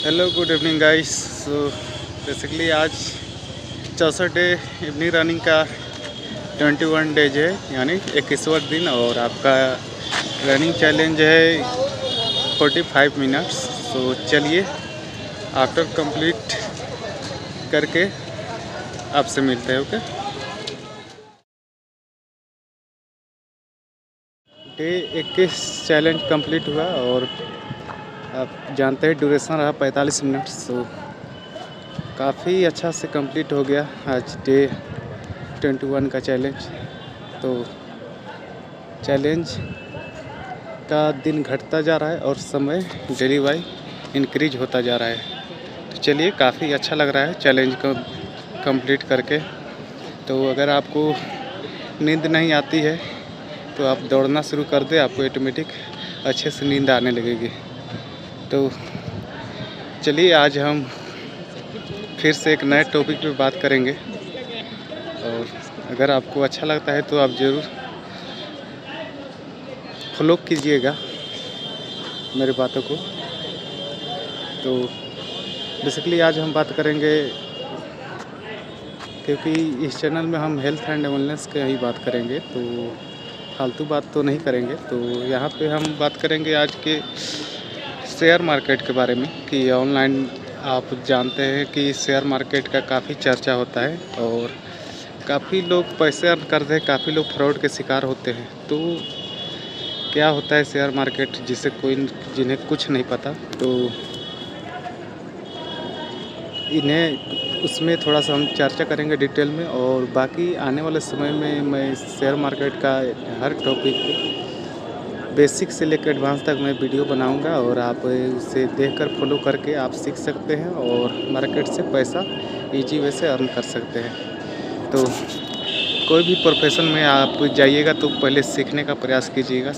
Hello good evening guys. So basically आज 64 day evening running का 21 days है, यानी 21वां दिन, और आपका रनिंग चैलेंज है 45 मिनट्स। सो चलिए आफ्टर कंप्लीट करके आपसे मिलते हैं। ओके, डे 21 चैलेंज कंप्लीट हुआ और आप जानते हैं ड्यूरेशन रहा 45 मिनट। सो काफ़ी अच्छा से कंप्लीट हो गया आज डे 21 का चैलेंज। तो चैलेंज का दिन घटता जा रहा है और समय डेली वाई इंक्रीज होता जा रहा है। तो चलिए, काफ़ी अच्छा लग रहा है चैलेंज को कंप्लीट करके। तो अगर आपको नींद नहीं आती है तो आप दौड़ना शुरू कर दें, आपको ऑटोमेटिक अच्छे से नींद आने लगेगी। तो चलिए, आज हम फिर से एक नए टॉपिक पे बात करेंगे, और अगर आपको अच्छा लगता है तो आप ज़रूर फॉलो कीजिएगा मेरी बातों को। तो बेसिकली आज हम बात करेंगे, क्योंकि इस चैनल में हम हेल्थ एंड वेलनेस की ही बात करेंगे, तो फालतू बात तो नहीं करेंगे। तो यहाँ पे हम बात करेंगे आज के शेयर मार्केट के बारे में, कि ऑनलाइन आप जानते हैं कि शेयर मार्केट का काफ़ी चर्चा होता है और काफ़ी लोग पैसे अर्न करते हैं, काफ़ी लोग फ्रॉड के शिकार होते हैं। तो क्या होता है शेयर मार्केट, जिन्हें कुछ नहीं पता, तो इन्हें उसमें थोड़ा सा हम चर्चा करेंगे डिटेल में। और बाकी आने वाले समय में मैं शेयर मार्केट का हर टॉपिक पे बेसिक से लेकर एडवांस तक मैं वीडियो बनाऊंगा, और आप उसे देखकर फॉलो करके आप सीख सकते हैं और मार्केट से पैसा इजी वे से अर्न कर सकते हैं। तो कोई भी प्रोफेशन में आप जाइएगा तो पहले सीखने का प्रयास कीजिएगा।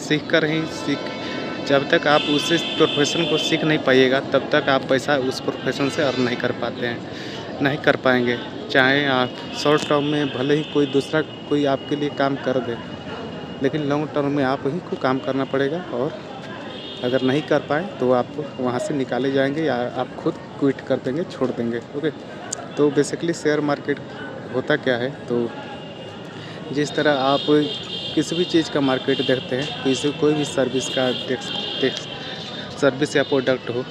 जब तक आप उस प्रोफेशन को सीख नहीं पाइएगा तब तक आप पैसा उस प्रोफेशन से अर्न नहीं कर पाएंगे। चाहे आप शॉर्ट टर्म में भले ही कोई आपके लिए काम कर दे, लेकिन लॉन्ग टर्म में आप ही को काम करना पड़ेगा, और अगर नहीं कर पाए तो आप वहाँ से निकाले जाएंगे या आप खुद क्विट कर देंगे, छोड़ देंगे। ओके, तो बेसिकली शेयर मार्केट होता क्या है, तो जिस तरह आप किसी भी चीज़ का मार्केट देखते हैं, कोई भी सर्विस का सर्विस या प्रोडक्ट हो,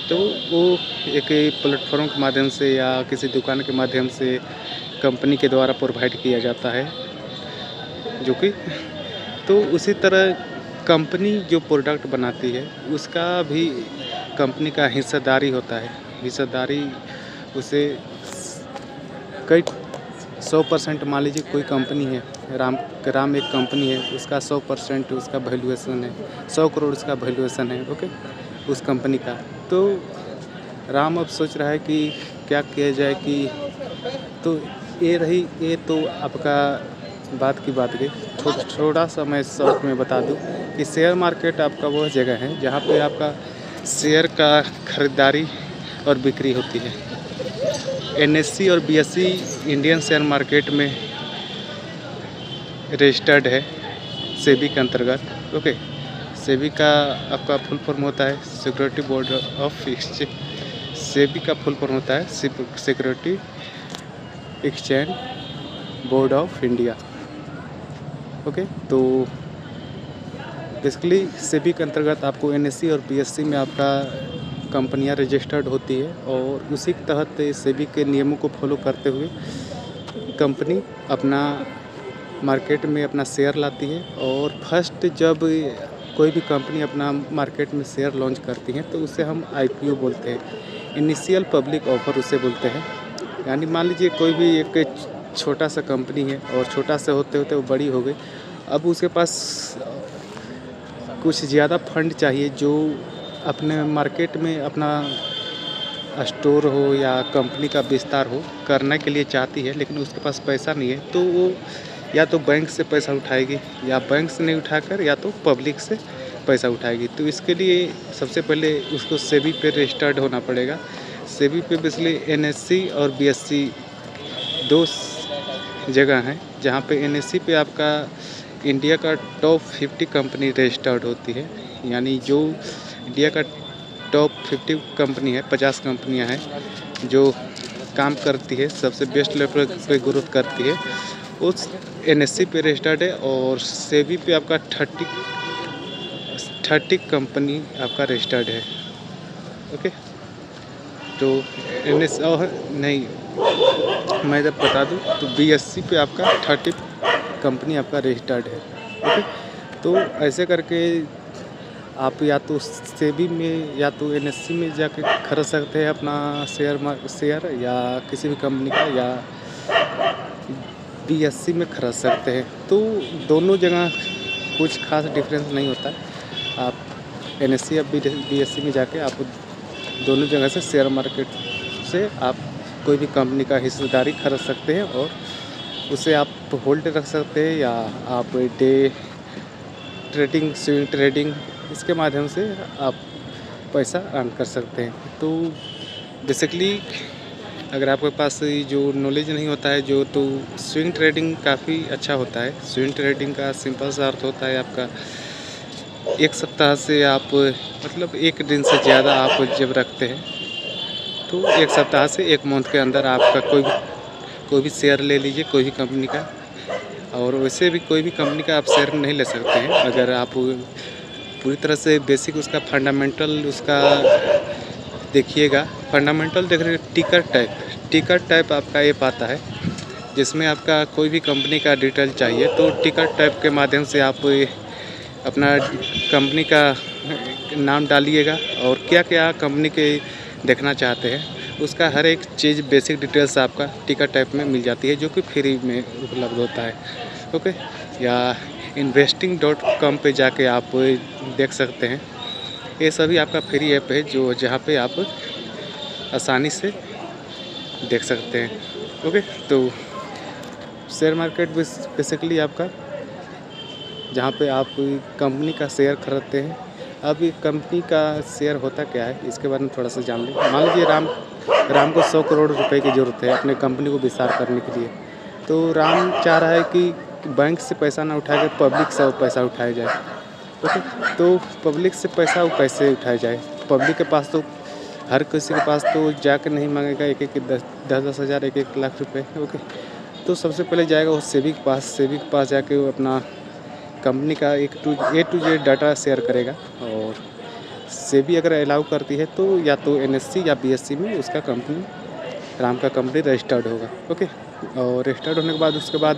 तो वो एक प्लेटफॉर्म के माध्यम से या किसी दुकान के माध्यम से कंपनी के द्वारा प्रोवाइड किया जाता है, जो कि तो उसी तरह कंपनी जो प्रोडक्ट बनाती है उसका भी कंपनी का हिस्सेदारी होता है। हिस्सेदारी उसे कई 100% मान लीजिए कोई कंपनी है, राम एक कंपनी है, उसका 100% उसका वैल्यूएशन है, 100 करोड़ उसका वैल्यूएशन है। ओके, उस कंपनी का। तो राम अब सोच रहा है कि क्या किया जाए, कि तो ये तो आपका बात की बात गई। थोड़ा सा मैं शॉर्ट में बता दूं कि शेयर मार्केट आपका वह जगह है जहां पे आपका शेयर का खरीदारी और बिक्री होती है। NSE और BSE इंडियन शेयर मार्केट में रजिस्टर्ड है सेबी के अंतर्गत। ओके, सेबी का आपका फुल फॉर्म होता है security board of exchange. SEBI का फुल फॉर्म होता है security exchange board of India. Okay, तो बेसिकली सेबी के अंतर्गत आपको NSE और BSE में आपका कंपनियां रजिस्टर्ड होती है, और उसी के तहत सेबी के नियमों को फॉलो करते हुए कंपनी अपना मार्केट में अपना शेयर लाती है। और फर्स्ट जब कोई भी कंपनी अपना मार्केट में शेयर लॉन्च करती है तो उसे हम IPO बोलते हैं, इनिशियल पब्लिक ऑफर उसे बोलते हैं। यानी मान लीजिए कोई भी एक छोटा सा कंपनी है और छोटा से होते होते वो बड़ी हो गई, अब उसके पास कुछ ज़्यादा फंड चाहिए जो अपने मार्केट में अपना स्टोर हो या कंपनी का विस्तार हो करने के लिए चाहती है, लेकिन उसके पास पैसा नहीं है। तो वो या तो बैंक से पैसा उठाएगी, या बैंक से नहीं उठाकर या तो पब्लिक से पैसा उठाएगी। तो इसके लिए सबसे पहले उसको सेबी पे रजिस्टर्ड होना पड़ेगा। सेबी पे बेसिकली NSE और BSE दो जगह हैं जहाँ पे NSE पे आपका इंडिया का टॉप 50 कंपनी रजिस्टर्ड होती है, यानी जो इंडिया का टॉप 50 कंपनी है, 50 कंपनियां हैं जो काम करती है, सबसे बेस्ट लेवल पे ग्रोथ करती है, उस एनएससी पे रजिस्टर्ड है। और सेबी पे आपका 30 कंपनी आपका रजिस्टर्ड है। ओके, तो एनएस और नहीं, मैं जब बता दूं तो बीएससी पे आपका 30 कंपनी आपका रजिस्टर्ड है। ओके, तो ऐसे करके आप या तो सेबी में या तो एनएससी में जाके खरीद सकते हैं अपना शेयर, या किसी भी कंपनी का, या बीएससी में खरीद सकते हैं। तो दोनों जगह कुछ खास डिफरेंस नहीं होता है। आप एनएससी या बीएससी में जाके आप दोनों जगह से शेयर मार्केट से आप कोई भी कंपनी का हिस्सेदारी खरीद सकते हैं और उसे आप होल्ड रख सकते हैं, या आप डे ट्रेडिंग, स्विंग ट्रेडिंग, इसके माध्यम से आप पैसा अर्न कर सकते हैं। तो बेसिकली अगर आपके पास जो नॉलेज नहीं होता है जो, तो स्विंग ट्रेडिंग काफ़ी अच्छा होता है। स्विंग ट्रेडिंग का सिंपल सा अर्थ होता है आपका एक सप्ताह से आप मतलब एक दिन से ज़्यादा आप जब रखते हैं तो एक सप्ताह से एक मंथ के अंदर आपका कोई भी शेयर ले लीजिए, कोई भी कंपनी का। और वैसे भी कोई भी कंपनी का आप शेयर नहीं ले सकते हैं अगर आप पूरी तरह से बेसिक उसका फंडामेंटल उसका देखिएगा। फंडामेंटल देख रहे टिकर टाइप आपका ऐप आता है जिसमें आपका कोई भी कंपनी का डिटेल चाहिए, तो टिकर टाइप के माध्यम से आप अपना कंपनी का नाम डालिएगा और क्या क्या कंपनी के देखना चाहते हैं उसका हर एक चीज़ बेसिक डिटेल्स आपका टिकर टाइप में मिल जाती है, जो कि फ्री में उपलब्ध होता है। ओके, या investing.com पे जाके आप देख सकते हैं। ये सभी आपका फ्री ऐप है जो जहाँ पे आप आसानी से देख सकते हैं। ओके, तो शेयर मार्केट बेसिकली आपका जहाँ पे आप कंपनी का शेयर खरीदते हैं। अब ये कंपनी का शेयर होता क्या है इसके बारे में थोड़ा सा जान लें। मान लीजिए राम को 100 करोड़ रुपए की ज़रूरत है अपने कंपनी को विस्तार करने के लिए। तो राम चाह रहा है कि बैंक से पैसा ना उठा के पब्लिक से पैसा उठाया जाए। ओके, तो पब्लिक से पैसा वो कैसे उठाया जाए? पब्लिक के पास तो हर किसी के पास तो जाकर नहीं मांगेगा एक 10 हज़ार 1 लाख रुपए। ओके, तो सबसे पहले जाएगा वो सेबी के पास जाके वो अपना कंपनी का A to Z data share करेगा। और सेबी अगर अलाउ करती है तो या तो एनएससी या बीएससी में उसका राम का कंपनी रजिस्टर्ड होगा। ओके, और रजिस्टर्ड होने के बाद उसके बाद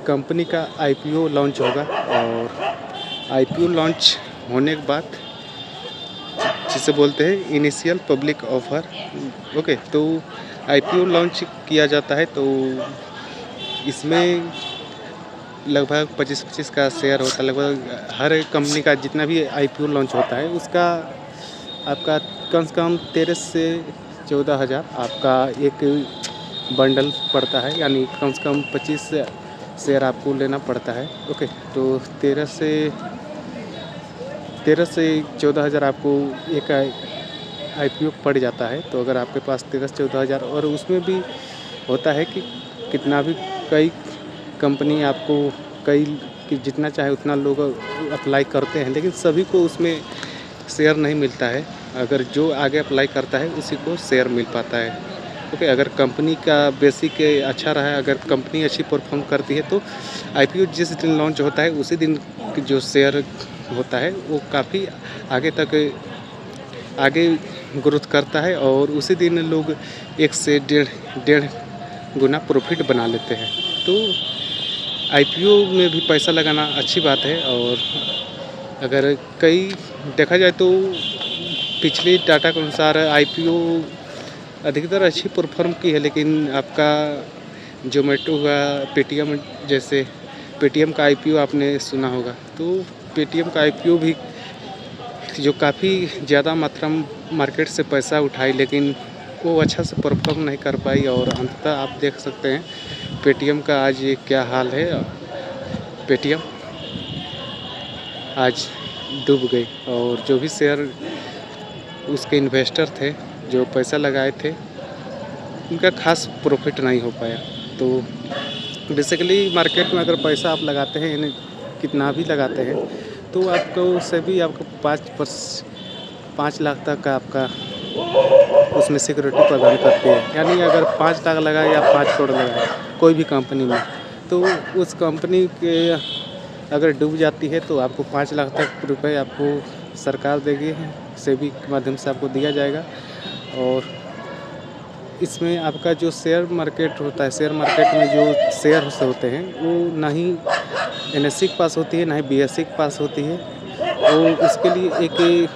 कंपनी का आईपीओ लॉन्च होगा। और आईपीओ लॉन्च होने के बाद जिसे बोलते हैं इनिशियल पब्लिक ऑफर। ओके, तो आईपीओ लॉन्च किया जाता है तो इसमें लगभग 25 का शेयर होता है। लगभग हर कंपनी का जितना भी आईपीओ लॉन्च होता है उसका आपका कम से कम 13 से 14 हज़ार आपका एक बंडल पड़ता है, यानी कम से कम 25 शेयर आपको लेना पड़ता है। ओके, तो 13 से 14 हज़ार आपको एक आईपीओ पड़ जाता है। तो अगर आपके पास 13 से 14 हज़ार, और उसमें भी होता है कि कितना भी कई कंपनी आपको कि जितना चाहे उतना लोग अप्लाई करते हैं, लेकिन सभी को उसमें शेयर नहीं मिलता है। अगर जो आगे अप्लाई करता है उसी को शेयर मिल पाता है। ओके, अगर कंपनी का बेसिक अच्छा रहा है, अगर कंपनी अच्छी परफॉर्म करती है तो आईपीओ जिस दिन लॉन्च होता है उसी दिन जो शेयर होता है वो काफ़ी आगे ग्रोथ करता है और उसी दिन लोग 1 से 1.5 गुना प्रॉफिट बना लेते हैं। तो आईपीओ में भी पैसा लगाना अच्छी बात है। और अगर देखा जाए तो पिछले डाटा के अनुसार आईपीओ अधिकतर अच्छी परफॉर्म की है, लेकिन आपका जोमेटो का पेटीएम का आईपीओ आपने सुना होगा। तो पेटीएम का आईपीओ भी जो काफ़ी ज़्यादा मात्रा में मार्केट से पैसा उठाई, लेकिन वो अच्छा से परफॉर्म नहीं कर पाई और अंततः आप देख सकते हैं पेटीएम का आज ये क्या हाल है। पेटीएम आज डूब गई और जो भी शेयर उसके इन्वेस्टर थे जो पैसा लगाए थे उनका खास प्रॉफिट नहीं हो पाया। तो बेसिकली मार्केट में अगर पैसा आप लगाते हैं, यानी कितना भी लगाते हैं, तो तो आपको सभी आपको 5 लाख तक का आपका उसमें सिक्योरिटी प्रदान करती है। यानी अगर 5 लाख लगाए या 5 करोड़ लगाए कोई भी कंपनी में, तो उस कंपनी के अगर डूब जाती है तो आपको 5 लाख तक रुपए आपको सरकार देगी, सेबी के माध्यम से आपको दिया जाएगा। और इसमें आपका जो शेयर मार्केट होता है, शेयर मार्केट में जो शेयर्स होते हैं वो ना ही एनएससी के पास होती है, ना ही बीएसई के पास होती है। और उसके लिए एक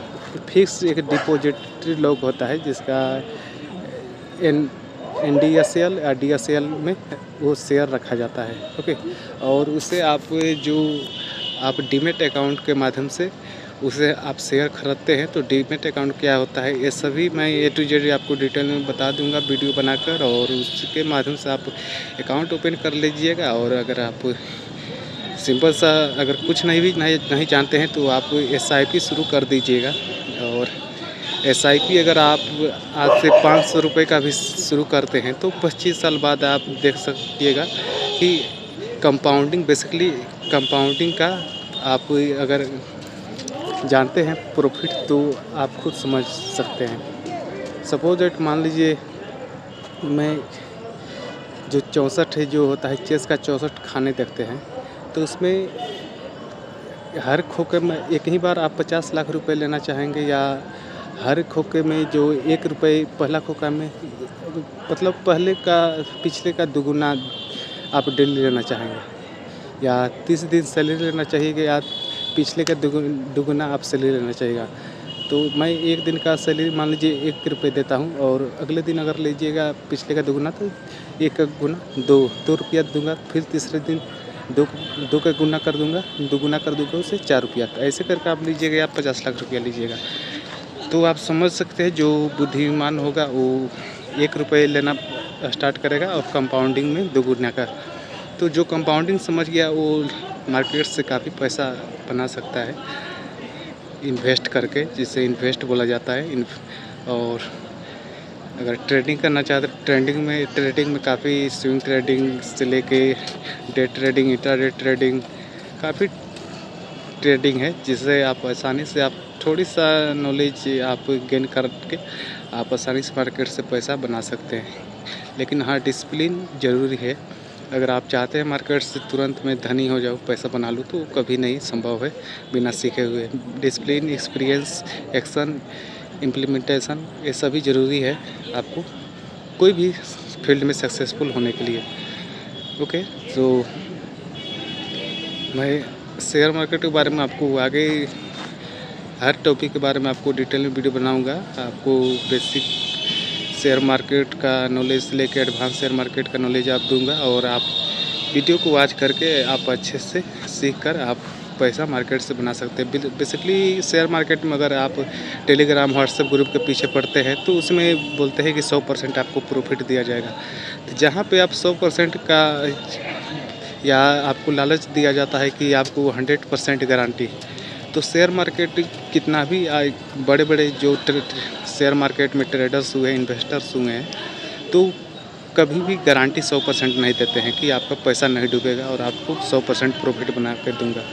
फिक्स एक डिपॉजिटरी लॉक होता है जिसका NDSL या DSL में वो शेयर रखा जाता है। ओके, और उससे आप डीमेट अकाउंट के माध्यम से उसे आप शेयर खरीदते हैं। तो डीमेट अकाउंट क्या होता है, ये सभी मैं A to Z आपको डिटेल में बता दूंगा वीडियो बनाकर, और उसके माध्यम से आप अकाउंट ओपन कर लीजिएगा। और अगर आप सिंपल सा अगर कुछ नहीं जानते हैं तो आप SIP शुरू कर दीजिएगा। और SIP अगर आप आज से 500 रुपये का भी शुरू करते हैं तो 25 साल बाद आप देख सकिएगा कि कंपाउंडिंग, बेसिकली कंपाउंडिंग का आप अगर जानते हैं प्रॉफिट तो आप खुद समझ सकते हैं। सपोज दैट मान लीजिए मैं जो 64 है जो होता है चेस का 64 खाने देखते हैं, तो उसमें हर खोखे में एक ही बार आप 50 लाख रुपए लेना चाहेंगे, या हर खोखे में जो 1 रुपये पहला खोखा में मतलब पिछले का दुगुना आप डेली लेना चाहेंगे, या 30 दिन सैलरी लेना चाहिए, या पिछले का दुगुना आप सैलरी लेना चाहिएगा। तो मैं एक दिन का सैलरी मान लीजिए 1 रुपये देता हूँ, और अगले दिन अगर लीजिएगा पिछले का दुगुना तो 1 गुना 2 रुपया दूंगा, फिर तीसरे दिन 2 का गुना कर दूंगा, दुगुना कर दूंगा उसे 4 रुपया। ऐसे करके आप लीजिएगा या 50 लाख रुपया लीजिएगा। तो आप समझ सकते हैं जो बुद्धिमान होगा वो 1 रुपये लेना स्टार्ट करेगा और कंपाउंडिंग में दुगुना का। तो जो कंपाउंडिंग समझ गया वो मार्केट से काफ़ी पैसा बना सकता है इन्वेस्ट करके, जिसे इन्वेस्ट बोला जाता है। और अगर ट्रेडिंग करना चाहते हैं, ट्रेडिंग में काफ़ी स्विंग ट्रेडिंग से लेके डे ट्रेडिंग, इंट्राडे ट्रेडिंग, काफ़ी ट्रेडिंग है जिससे आप आसानी से आप थोड़ी सा नॉलेज आप गेन करके आप आसानी से मार्केट से पैसा बना सकते हैं। लेकिन हाँ, डिसिप्लिन ज़रूरी है। अगर आप चाहते हैं मार्केट से तुरंत मैं धनी हो जाऊँ, पैसा बना लूँ, तो कभी नहीं संभव है बिना सीखे हुए। डिसिप्लिन, एक्सपीरियंस, एक्शन, इम्प्लीमेंटेशन, ये सभी ज़रूरी है आपको कोई भी फील्ड में सक्सेसफुल होने के लिए। ओके, तो मैं शेयर मार्केट के बारे में आपको आगे हर टॉपिक के बारे में आपको डिटेल में वीडियो बनाऊंगा। आपको बेसिक शेयर मार्केट का नॉलेज से लेकर एडवांस शेयर मार्केट का नॉलेज आप दूंगा, और आप वीडियो को वॉच करके आप अच्छे से सीख कर आप पैसा मार्केट से बना सकते हैं। बेसिकली शेयर मार्केट में अगर आप टेलीग्राम, व्हाट्सएप ग्रुप के पीछे पड़ते हैं तो उसमें बोलते हैं कि 100% आपको प्रॉफिट दिया जाएगा। तो जहाँ पे आप 100% का या आपको लालच दिया जाता है कि आपको 100% गारंटी, तो शेयर मार्केट कितना भी बड़े बड़े जो शेयर मार्केट में ट्रेडर्स हुए, इन्वेस्टर्स हुए हैं, तो कभी भी गारंटी 100% नहीं देते हैं कि आपका पैसा नहीं डूबेगा और आपको 100% प्रॉफिट बना कर दूंगा।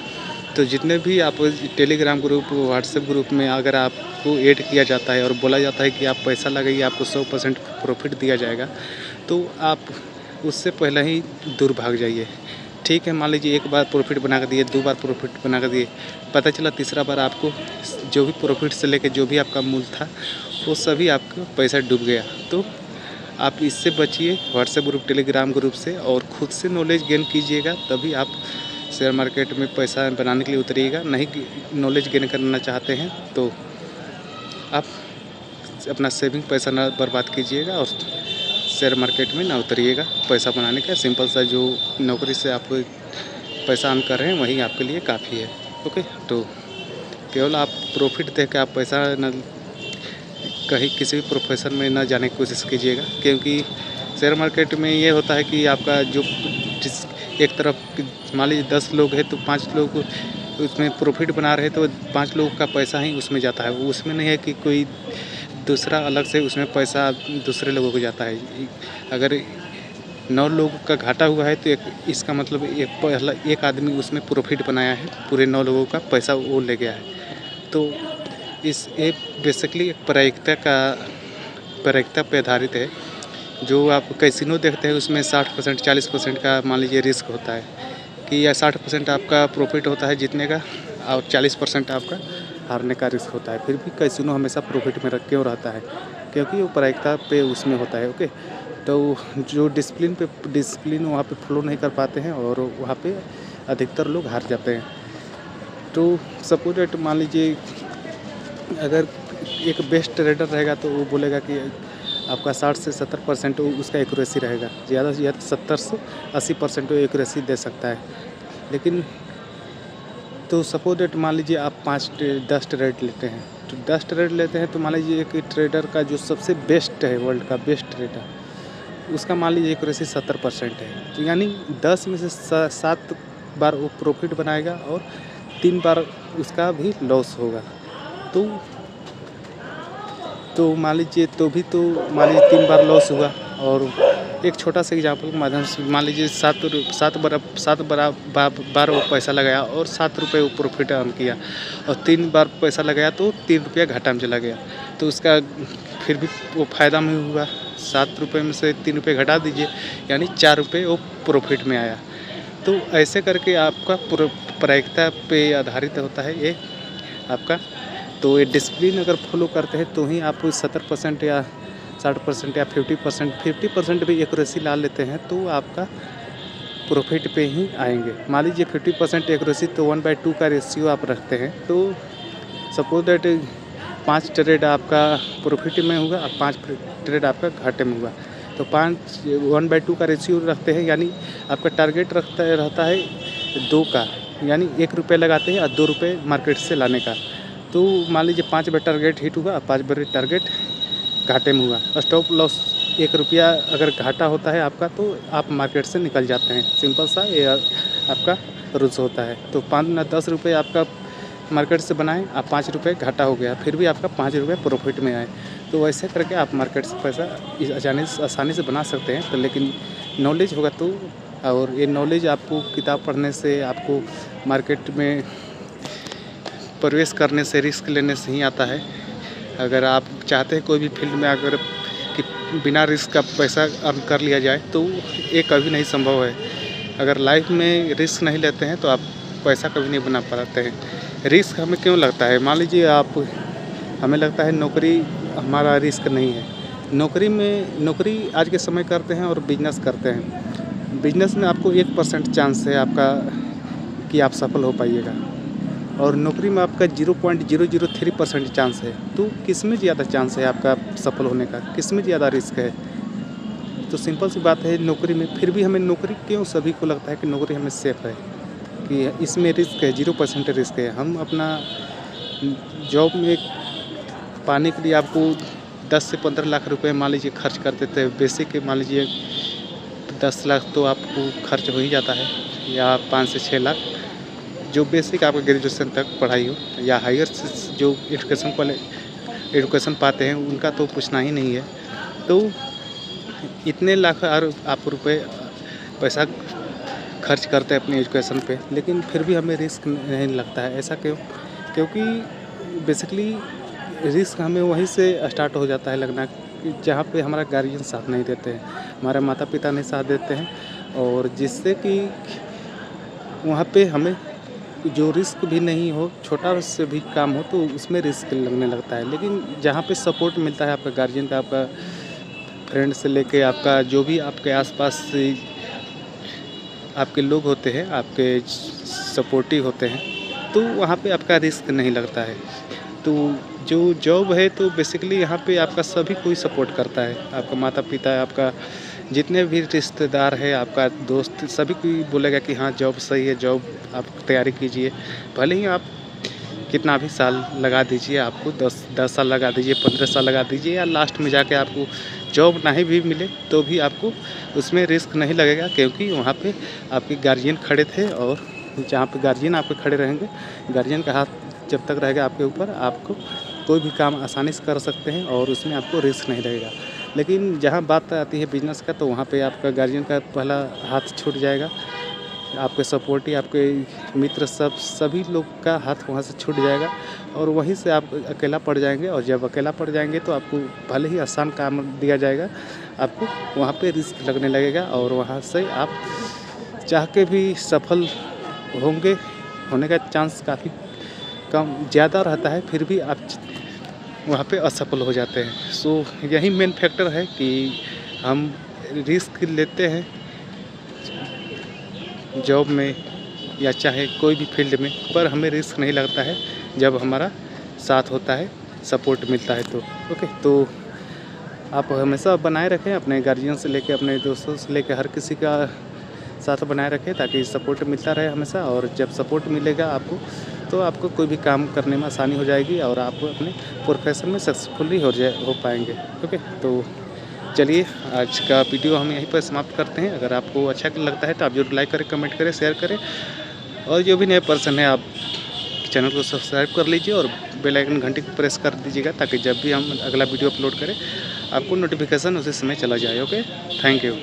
तो जितने भी आप टेलीग्राम ग्रुप, व्हाट्सएप ग्रुप में अगर आपको ऐड किया जाता है और बोला जाता है कि आप पैसा लगाइए आपको 100% प्रॉफिट दिया जाएगा, तो आप उससे पहले ही दूर भाग जाइए। ठीक है, मान लीजिए एक बार प्रॉफिट बना कर दिए, 2 बार प्रॉफिट बना कर दिए, पता चला तीसरा बार आपको जो भी प्रॉफिट से लेकर जो भी आपका मूल था वो सभी आपका पैसा डूब गया। तो आप इससे बचिए, व्हाट्सएप ग्रुप, टेलीग्राम ग्रुप से, और खुद से नॉलेज गेन कीजिएगा, तभी आप शेयर मार्केट में पैसा बनाने के लिए उतरिएगा। नहीं नॉलेज गेन करना चाहते हैं तो आप अपना सेविंग पैसा ना बर्बाद कीजिएगा और शेयर मार्केट में ना उतरिएगा। पैसा बनाने का सिंपल सा जो नौकरी से आप पैसा अर्न कर रहे हैं वही आपके लिए काफ़ी है। ओके, तो केवल आप प्रॉफिट देख के आप पैसा न कहीं किसी भी प्रोफेशन में ना जाने की कोशिश कीजिएगा, क्योंकि शेयर मार्केट में ये होता है कि आपका जो एक तरफ मान लीजिए 10 लोग हैं तो 5 लोग उसमें प्रॉफिट बना रहे, तो 5 लोगों का पैसा ही उसमें जाता है। वो उसमें नहीं है कि कोई दूसरा अलग से उसमें पैसा दूसरे लोगों को जाता है। अगर 9 लोगों का घाटा हुआ है तो इसका मतलब एक आदमी उसमें प्रॉफिट बनाया है, पूरे 9 लोगों का पैसा वो ले गया है। तो ये बेसिकली एक प्रायिकता पे आधारित है। जो आप कैसीनो देखते हैं उसमें 60% 40% का मान लीजिए रिस्क होता है कि या 60% आपका प्रॉफिट होता है जीतने का और 40% आपका हारने का रिस्क होता है। फिर भी कैसीनो हमेशा प्रॉफिट में क्यों रहता है? क्योंकि वो प्रायिकता पे उसमें होता है। ओके, तो जो डिसिप्लिन वहाँ पे फॉलो नहीं कर पाते हैं और वहाँ पे अधिकतर लोग हार जाते हैं। तो सपोज दैट मान लीजिए अगर एक बेस्ट ट्रेडर रहेगा तो वो बोलेगा कि आपका 60 से 70% उसका एक्यूरेसी रहेगा, ज़्यादा से ज़्यादा 70 से 80% वो एक्यूरेसी दे सकता है। लेकिन तो सपोज दैट मान लीजिए आप 10 ट्रेड लेते हैं, तो 10 ट्रेड लेते हैं तो मान लीजिए एक ट्रेडर का जो सबसे बेस्ट है, वर्ल्ड का बेस्ट ट्रेडर, उसका मान लीजिए एक्यूरेसी 70% है। तो यानी 10 में से 7 बार वो प्रॉफिट बनाएगा और 3 बार उसका भी लॉस होगा। तो मान लीजिए 3 बार लॉस हुआ। और एक छोटा सा एग्जांपल के माध्यम से मान लीजिए 7 बार वो पैसा लगाया और 7 रुपये वो प्रॉफिट अर्न किया और 3 बार पैसा लगाया तो 3 रुपया घाटा में चला गया। तो उसका फिर भी वो फ़ायदा में हुआ। 7 रुपये में से 3 रुपये घटा दीजिए, यानी 4 रुपये वो प्रॉफिट में आया। तो ऐसे करके आपका प्रायिकता पे आधारित होता है ये आपका। तो ये डिसिप्लिन अगर फॉलो करते हैं तो ही आप 70% या 60% या 50% भी एक्यूरेसी ला लेते हैं तो आपका प्रॉफिट पे ही आएंगे। मान लीजिए 50% एक्यूरेसी तो 1/2 का रेशियो आप रखते हैं, तो सपोज दैट 5 ट्रेड आपका प्रॉफिट में होगा और 5 ट्रेड आपका घाटे में हुआ। तो 1/2 का रेशियो रखते हैं, यानी आपका टारगेट रहता है 2 का, यानी 1 रुपये लगाते हैं और 2 रुपये मार्केट से लाने का। तो मान लीजिए 5 बार टारगेट हिट हुआ, 5 बार टारगेट घाटे में हुआ। स्टॉप लॉस 1 रुपया अगर घाटा होता है आपका तो आप मार्केट से निकल जाते हैं। सिंपल सा ये आपका रूल्स होता है। तो 10 रुपये आपका मार्केट से बनाएं, आप 5 रुपये घाटा हो गया, फिर भी आपका 5 रुपये प्रॉफिट में आए। तो वैसे करके आप मार्केट से पैसा आसानी से बना सकते हैं। तो लेकिन नॉलेज होगा तो, और ये नॉलेज आपको किताब पढ़ने से, आपको मार्केट में प्रवेश करने से, रिस्क लेने से ही आता है। अगर आप चाहते हैं कोई भी फील्ड में अगर कि बिना रिस्क का पैसा अर्न कर लिया जाए तो ये कभी नहीं संभव है। अगर लाइफ में रिस्क नहीं लेते हैं तो आप पैसा कभी नहीं बना पाते हैं। रिस्क हमें क्यों लगता है? मान लीजिए हमें लगता है नौकरी हमारा रिस्क नहीं है। नौकरी आज के समय करते हैं और बिजनेस करते हैं। बिजनेस में आपको 1% चांस है आपका कि आप सफल हो पाइएगा, और नौकरी में आपका 0.003% चांस है। तो किस में ज़्यादा चांस है आपका सफल होने का? किस में ज़्यादा रिस्क है? तो सिंपल सी बात है नौकरी में। फिर भी हमें नौकरी क्यों सभी को लगता है कि नौकरी हमें सेफ़ है, कि इसमें रिस्क है, 0% रिस्क है। हम अपना जॉब में पाने के लिए आपको 10 से 15 लाख रुपए मान लीजिए खर्च कर देते हैं। बेसिक मान लीजिए 10 लाख तो आपको खर्च हो ही जाता है, या 5 से 6 लाख जो बेसिक आपका ग्रेजुएशन तक पढ़ाई हो, या हायर जो एजुकेशन पाते हैं उनका तो पूछना ही नहीं है। तो इतने लाख आप रुपए पैसा खर्च करते हैं अपनी एजुकेशन पे, लेकिन फिर भी हमें रिस्क नहीं लगता है। ऐसा क्यों? क्योंकि बेसिकली रिस्क हमें वहीं से स्टार्ट हो जाता है लगना कि जहाँ पे हमारा गार्जियन साथ नहीं देते हैं, हमारे माता पिता नहीं साथ देते हैं, और जिससे कि वहाँ पे हमें जो रिस्क भी नहीं हो, छोटा से भी काम हो तो उसमें रिस्क लगने लगता है। लेकिन जहाँ पे सपोर्ट मिलता है आपका गार्जियन का, आपका फ्रेंड से लेके आपका जो भी आपके आसपास आपके लोग होते हैं, आपके सपोर्टिव होते हैं, तो वहाँ पे आपका रिस्क नहीं लगता है। तो जो जॉब है तो बेसिकली यहाँ पे आपका सभी कोई सपोर्ट करता है। आपका माता पिता, आपका जितने भी रिश्तेदार है, आपका दोस्त, सभी कोई बोलेगा कि हाँ जॉब सही है, जॉब आप तैयारी कीजिए। भले ही आप कितना भी साल लगा दीजिए, आपको 10 साल लगा दीजिए, 15 साल लगा दीजिए, या लास्ट में जाके आपको जॉब नहीं भी मिले तो भी आपको उसमें रिस्क नहीं लगेगा, क्योंकि वहाँ पे आपके गार्जियन खड़े थे। और जहाँ पे गार्जियन आपके खड़े रहेंगे, गार्जियन का हाथ जब तक रहेगा आपके ऊपर, आपको कोई भी काम आसानी से कर सकते हैं और उसमें आपको रिस्क नहीं रहेगा। लेकिन जहाँ बात आती है बिजनेस का, तो वहाँ पे आपका गार्जियन का पहला हाथ छूट जाएगा। आपके सपोर्टी, आपके मित्र सभी लोग का हाथ वहाँ से छूट जाएगा और वहीं से आप अकेला पड़ जाएंगे। और जब अकेला पड़ जाएंगे तो आपको भले ही आसान काम दिया जाएगा, आपको वहाँ पे रिस्क लगने लगेगा और वहाँ से आप चाह के भी सफल होने का चांस काफ़ी कम ज़्यादा रहता है, फिर भी आप वहाँ पे असफल हो जाते हैं। सो यही मेन फैक्टर है कि हम रिस्क लेते हैं जॉब में या चाहे कोई भी फील्ड में, पर हमें रिस्क नहीं लगता है जब हमारा साथ होता है, सपोर्ट मिलता है तो। ओके, तो आप हमेशा बनाए रखें, अपने गार्जियन से लेके, अपने दोस्तों से लेके, हर किसी का साथ बनाए रखें ताकि सपोर्ट मिलता रहे हमेशा। और जब सपोर्ट मिलेगा आपको, तो आपको कोई भी काम करने में आसानी हो जाएगी और आप अपने प्रोफेशन में सक्सेसफुली हो पाएंगे। ओके, तो चलिए आज का वीडियो हम यहीं पर समाप्त करते हैं। अगर आपको अच्छा लगता है तो आप जरूर लाइक करें, कमेंट करें, शेयर करें और जो भी नए पर्सन है आप चैनल को सब्सक्राइब कर लीजिए और बेल आइकन घंटी को प्रेस कर दीजिएगा ताकि जब भी हम अगला वीडियो अपलोड करें आपको नोटिफिकेशन उसी समय चला जाए। Okay, thank you.